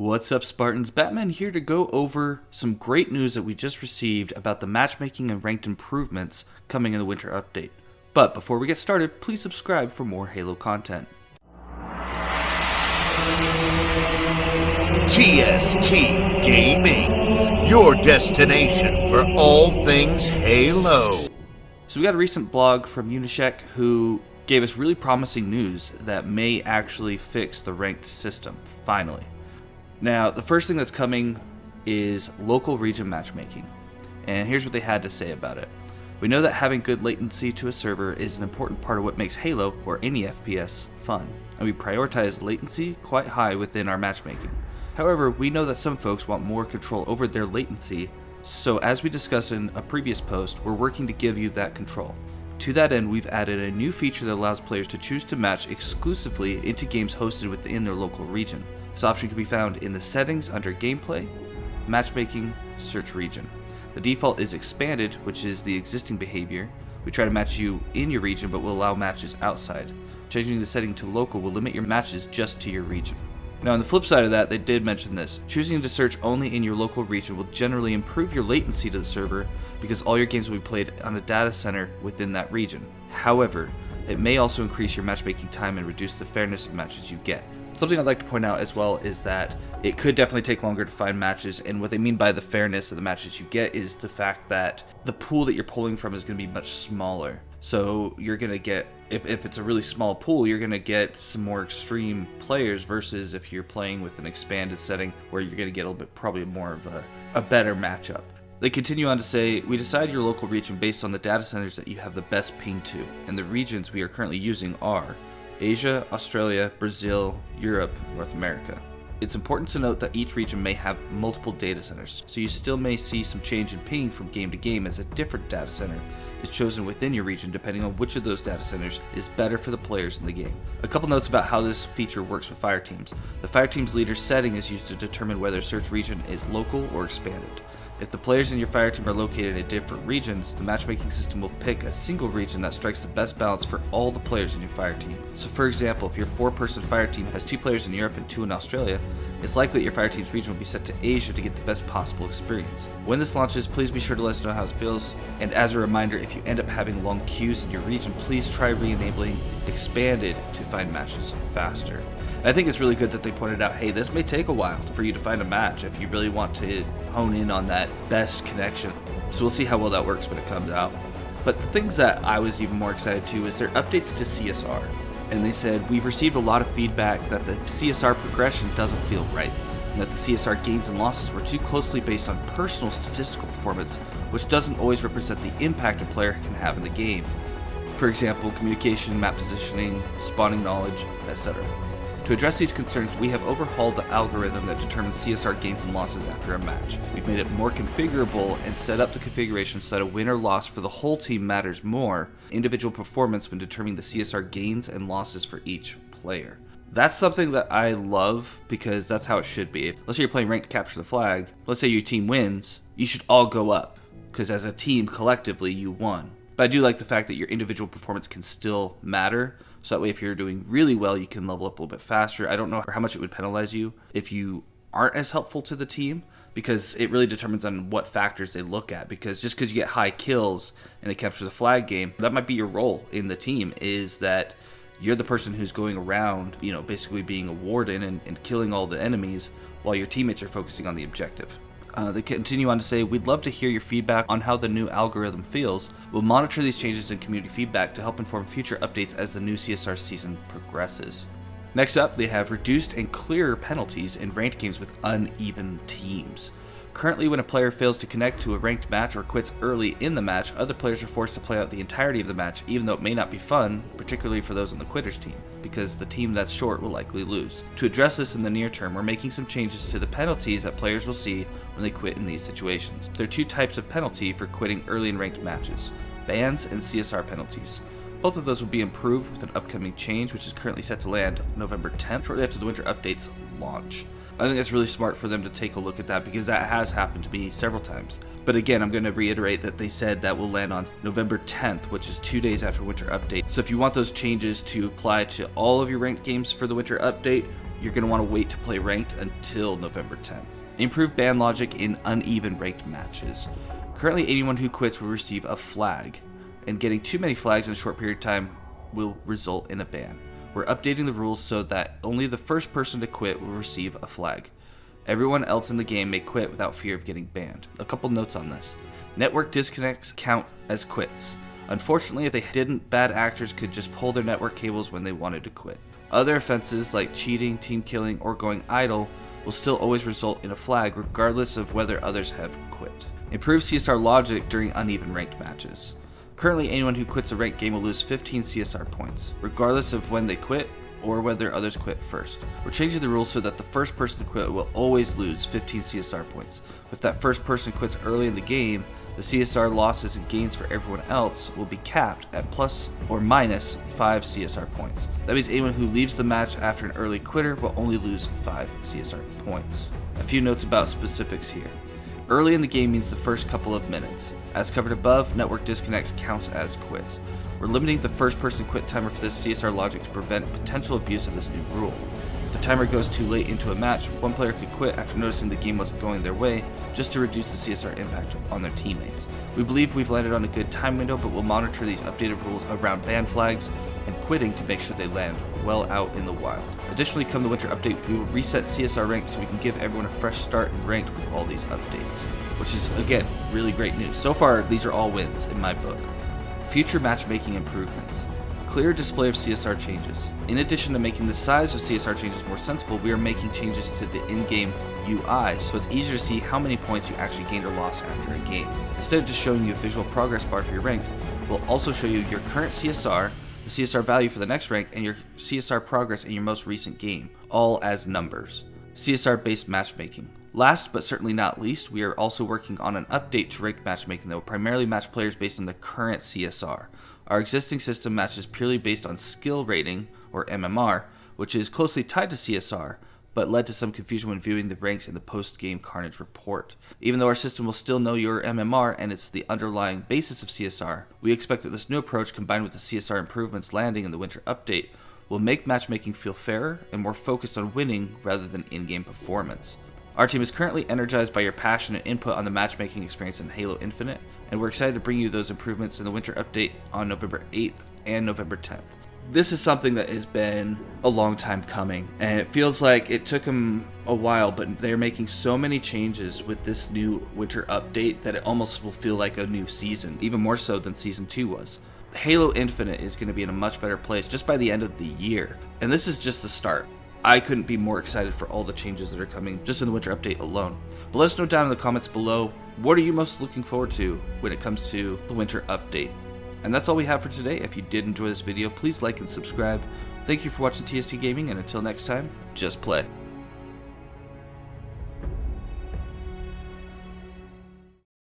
What's up, Spartans? Batman here to go over some great news that we just received about the matchmaking and ranked improvements coming in the winter update. But before we get started, please subscribe for more Halo content. TST Gaming, your destination for all things Halo. So we got a recent blog from Unishek who gave us really promising news that may actually fix the ranked system, finally. Now, the first thing that's coming is local region matchmaking, and here's what they had to say about it. We know that having good latency to a server is an important part of what makes Halo, or any FPS, fun, and we prioritize latency quite high within our matchmaking. However, we know that some folks want more control over their latency, so as we discussed in a previous post, we're working to give you that control. To that end, we've added a new feature that allows players to choose to match exclusively into games hosted within their local region. This option can be found in the settings under gameplay, matchmaking, search region. The default is expanded, which is the existing behavior. We try to match you in your region, but will allow matches outside. Changing the setting to local will limit your matches just to your region. Now on the flip side of that, they did mention this. Choosing to search only in your local region will generally improve your latency to the server because all your games will be played on a data center within that region. However, it may also increase your matchmaking time and reduce the fairness of matches you get. Something I'd like to point out as well is that it could definitely take longer to find matches, and what they mean by the fairness of the matches you get is the fact that the pool that you're pulling from is going to be much smaller. So you're going to get, if it's a really small pool, you're going to get some more extreme players versus if you're playing with an expanded setting where you're going to get a little bit, probably more of a better matchup. They continue on to say, we decide your local region based on the data centers that you have the best ping to, and the regions we are currently using are Asia, Australia, Brazil, Europe, North America. It's important to note that each region may have multiple data centers, so you still may see some change in ping from game to game as a different data center is chosen within your region depending on which of those data centers is better for the players in the game. A couple notes about how this feature works with Fireteams. The Fireteams leader setting is used to determine whether a search region is local or expanded. If the players in your fireteam are located in different regions, the matchmaking system will pick a single region that strikes the best balance for all the players in your fireteam. So for example, if your 4-person fireteam has 2 players in Europe and 2 in Australia, it's likely that your fireteam's region will be set to Asia to get the best possible experience. When this launches, please be sure to let us know how it feels. And as a reminder, if you end up having long queues in your region, please try re-enabling Expanded to find matches faster. And I think it's really good that they pointed out, hey, this may take a while for you to find a match if you really want to hone in on that best connection. So we'll see how well that works when it comes out. But the things that I was even more excited to is their updates to CSR. And they said, we've received a lot of feedback that the CSR progression doesn't feel right, and that the CSR gains and losses were too closely based on personal statistical performance, which doesn't always represent the impact a player can have in the game. For example, communication, map positioning, spawning knowledge, etc. To address these concerns, we have overhauled the algorithm that determines CSR gains and losses after a match. We've made it more configurable and set up the configuration so that a win or loss for the whole team matters more individual performance when determining the CSR gains and losses for each player. That's something that I love because that's how it should be. Let's say you're playing ranked capture the flag. Let's say your team wins. You should all go up because as a team collectively you won. But I do like the fact that your individual performance can still matter. So that way if you're doing really well, you can level up a little bit faster. I don't know how much it would penalize you if you aren't as helpful to the team, because it really determines on what factors they look at. Because just because you get high kills in a capture the flag game, that might be your role in the team, is that you're the person who's going around, basically being a warden and killing all the enemies while your teammates are focusing on the objective. They continue on to say, we'd love to hear your feedback on how the new algorithm feels. We'll monitor these changes in community feedback to help inform future updates as the new CSR season progresses. Next up, they have reduced and clearer penalties in ranked games with uneven teams. Currently, when a player fails to connect to a ranked match or quits early in the match, other players are forced to play out the entirety of the match, even though it may not be fun, particularly for those on the quitters team, because the team that's short will likely lose. To address this in the near term, we're making some changes to the penalties that players will see when they quit in these situations. There are 2 types of penalty for quitting early in ranked matches: bans and CSR penalties. Both of those will be improved with an upcoming change, which is currently set to land November 10th, shortly after the winter update's launch. I think it's really smart for them to take a look at that because that has happened to me several times. But again, I'm going to reiterate that they said that will land on November 10th, which is 2 days after winter update. So if you want those changes to apply to all of your ranked games for the winter update, you're going to want to wait to play ranked until November 10th. Improved ban logic in uneven ranked matches. Currently, anyone who quits will receive a flag, and getting too many flags in a short period of time will result in a ban. We're updating the rules so that only the first person to quit will receive a flag. Everyone else in the game may quit without fear of getting banned. A couple notes on this. Network disconnects count as quits. Unfortunately, if they didn't, bad actors could just pull their network cables when they wanted to quit. Other offenses like cheating, team killing, or going idle will still always result in a flag regardless of whether others have quit. Improve CSR logic during uneven ranked matches. Currently, anyone who quits a ranked game will lose 15 CSR points, regardless of when they quit or whether others quit first. We're changing the rules so that the first person to quit will always lose 15 CSR points. But if that first person quits early in the game, the CSR losses and gains for everyone else will be capped at plus or minus 5 CSR points. That means anyone who leaves the match after an early quitter will only lose 5 CSR points. A few notes about specifics here. Early in the game means the first couple of minutes. As covered above, network disconnects counts as quits. We're limiting the first person quit timer for this CSR logic to prevent potential abuse of this new rule. If the timer goes too late into a match, one player could quit after noticing the game wasn't going their way, just to reduce the CSR impact on their teammates. We believe we've landed on a good time window, but we'll monitor these updated rules around ban flags and quitting to make sure they land well out in the wild. Additionally, come the winter update, we will reset CSR rank so we can give everyone a fresh start in ranked with all these updates, which is, again, really great news. So far, these are all wins in my book. Future matchmaking improvements. Clear display of CSR changes. In addition to making the size of CSR changes more sensible, we are making changes to the in-game UI so it's easier to see how many points you actually gained or lost after a game. Instead of just showing you a visual progress bar for your rank, we'll also show you your current CSR, the CSR value for the next rank, and your CSR progress in your most recent game, all as numbers. CSR-based matchmaking. Last but certainly not least, we are also working on an update to ranked matchmaking that will primarily match players based on the current CSR. Our existing system matches purely based on skill rating, or MMR, which is closely tied to CSR, but led to some confusion when viewing the ranks in the post-game Carnage report. Even though our system will still know your MMR and it's the underlying basis of CSR, we expect that this new approach, combined with the CSR improvements landing in the winter update, will make matchmaking feel fairer and more focused on winning rather than in-game performance. Our team is currently energized by your passion and input on the matchmaking experience in Halo Infinite, and we're excited to bring you those improvements in the winter update on November 8th and November 10th. This is something that has been a long time coming, and it feels like it took them a while, but they're making so many changes with this new winter update that it almost will feel like a new season, even more so than Season 2 was. Halo Infinite is going to be in a much better place just by the end of the year, and this is just the start. I couldn't be more excited for all the changes that are coming just in the winter update alone. But let us know down in the comments below, what are you most looking forward to when it comes to the winter update? And that's all we have for today. If you did enjoy this video, please like and subscribe. Thank you for watching TST Gaming, and until next time, just play.